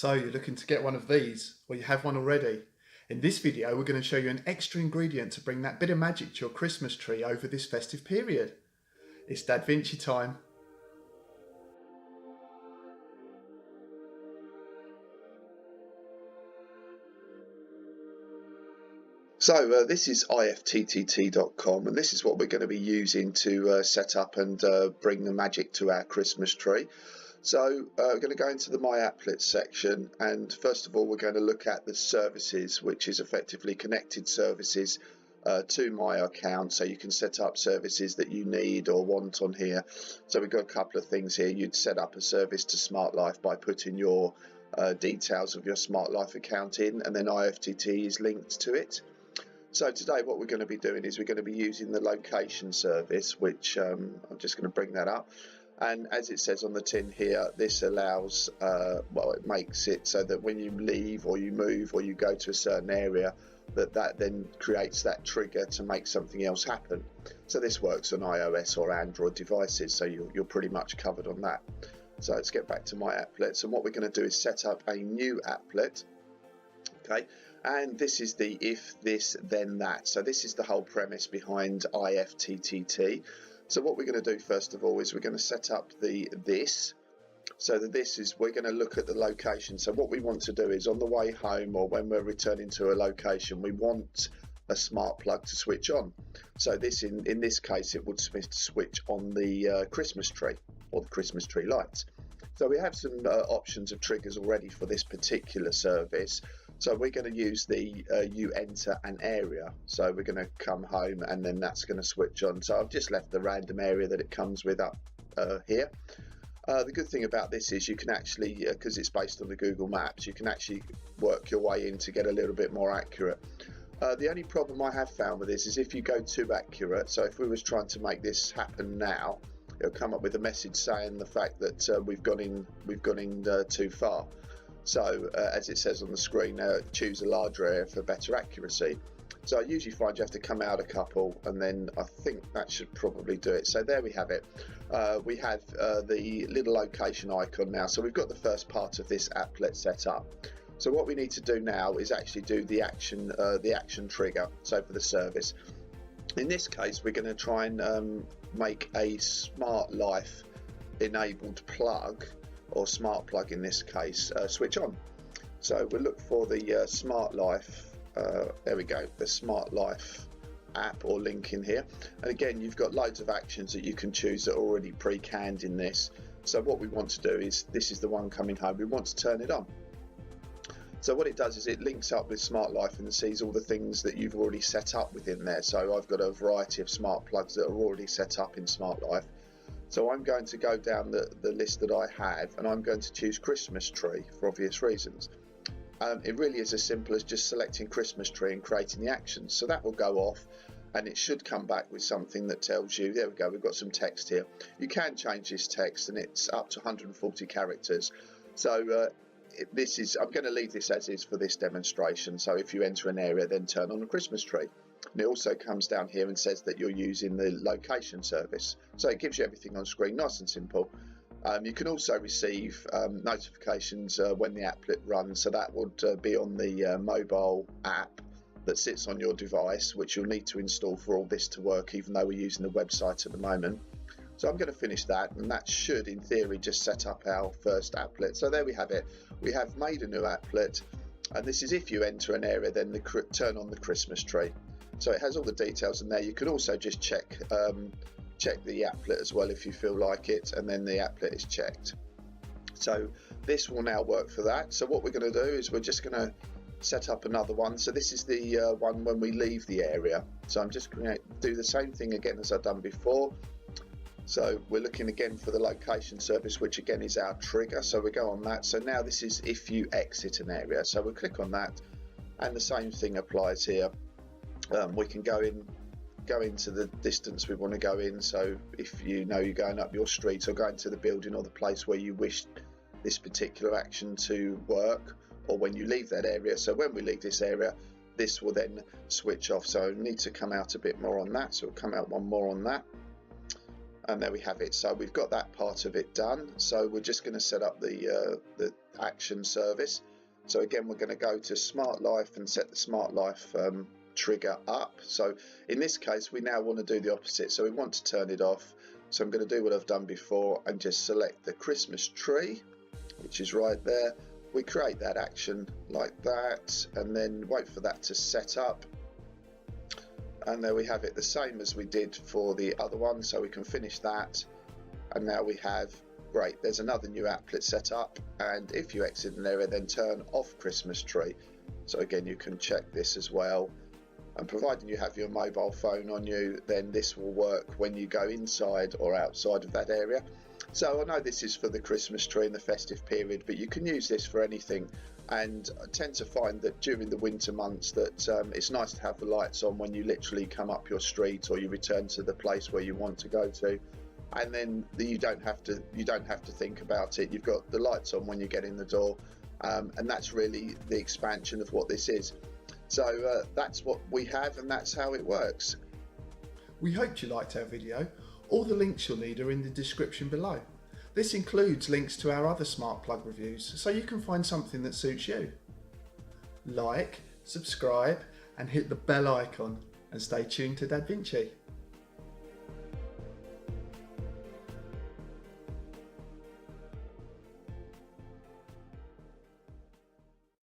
So you're looking to get one of these, or you have one already. In this video, we're going to show you an extra ingredient to bring that bit of magic to your Christmas tree over this festive period. It's Da Vinci time. So this is IFTTT.com, and this is what we're going to be using to set up and bring the magic to our Christmas tree. So we're going to go into the My Applet section, and first of all we're going to look at the services, which is effectively connected services to my account, so you can set up services that you need or want on here. So we've got a couple of things here. You'd set up a service to Smart Life by putting your details of your Smart Life account in, and then IFTT is linked to it. So today what we're going to be doing is we're going to be using the location service, which I'm just going to bring that up. And as it says on the tin here, this allows, well, it makes it so that when you leave or you move or you go to a certain area, that then creates that trigger to make something else happen. So this works on iOS or Android devices, so you're pretty much covered on that. So let's get back to My Applets, and what we're going to do is set up a new applet. Okay, and this is the if this then that. So this is the whole premise behind IFTTT. So what we're going to do first of all is we're going to set up the this. So this is, we're going to look at the location. So what we want to do is on the way home or when we're returning to a location, we want a smart plug to switch on. So this in this case it would switch on the Christmas tree or the Christmas tree lights. So we have some options of triggers already for this particular service. So we're going to use the you enter an area. So we're going to come home and then that's going to switch on. So I've just left the random area that it comes with up here. The good thing about this is you can actually, because it's based on the Google Maps, you can actually work your way in to get a little bit more accurate. The only problem I have found with this is if you go too accurate. So if we was trying to make this happen now, it'll come up with a message saying the fact that we've gone in too far. So as it says on the screen, choose a larger area for better accuracy. So I usually find you have to come out a couple, and then I think that should probably do it. So there we have it. We have the little location icon now. So we've got the first part of this applet set up. So what we need to do now is actually do the action trigger. So for the service, in this case, we're going to try and make a Smart Life enabled plug, or smart plug in this case, switch on. So we'll look for the Smart Life, there we go, the Smart Life app or link in here. And again, you've got loads of actions that you can choose that are already pre-canned in this. So what we want to do is, this is the one coming home, we want to turn it on. So what it does is it links up with Smart Life and sees all the things that you've already set up within there. So I've got a variety of smart plugs that are already set up in Smart Life. So I'm going to go down the list that I have, and I'm going to choose Christmas tree for obvious reasons. It really is as simple as just selecting Christmas tree and creating the actions. So that will go off, and it should come back with something that tells you, there we go, we've got some text here. You can change this text, and it's up to 140 characters. So this is, I'm going to leave this as is for this demonstration. So if you enter an area, then turn on the Christmas tree. And it also comes down here and says that you're using the location service. So it gives you everything on screen, nice and simple. You can also receive notifications when the applet runs. So that would be on the mobile app that sits on your device, which you'll need to install for all this to work, even though we're using the website at the moment. So I'm going to finish that, and that should, in theory, just set up our first applet. So there we have it. We have made a new applet, and this is if you enter an area, then turn on the Christmas tree. So it has all the details in there. You can also just check the applet as well if you feel like it, and then the applet is checked. So this will now work for that. So what we're going to do is we're just going to set up another one. So this is the one when we leave the area. So I'm just going to do the same thing again as I've done before. So we're looking again for the location service, which again is our trigger. So we go on that. So now this is if you exit an area. So we'll click on that, and the same thing applies here. We can go into the distance we want to go in. So if you know you're going up your street or going to the building or the place where you wish this particular action to work, or when you leave that area. So when we leave this area, this will then switch off. So I need to come out a bit more on that. So we'll come out one more on that. And there we have it. So we've got that part of it done. So we're just going to set up the action service. So again, we're going to go to Smart Life and set the Smart Life trigger up. So in this case, we now want to do the opposite. So we want to turn it off. So I'm going to do what I've done before and just select the Christmas tree, which is right there. We create that action like that and then wait for that to set up. And there we have it, the same as we did for the other one. So we can finish that. And now we have, great, there's another new applet set up. And if you exit an area, then turn off Christmas tree. So again, you can check this as well. And providing you have your mobile phone on you, then this will work when you go inside or outside of that area. So I know this is for the Christmas tree and the festive period, but you can use this for anything. And I tend to find that during the winter months that it's nice to have the lights on when you literally come up your street or you return to the place where you want to go to. And then you don't have to think about it. You've got the lights on when you get in the door, and that's really the expansion of what this is. So that's what we have, and that's how it works. We hope you liked our video. All the links you'll need are in the description below. This includes links to our other smart plug reviews, so you can find something that suits you. Like, subscribe, and hit the bell icon, and stay tuned to DaVinci.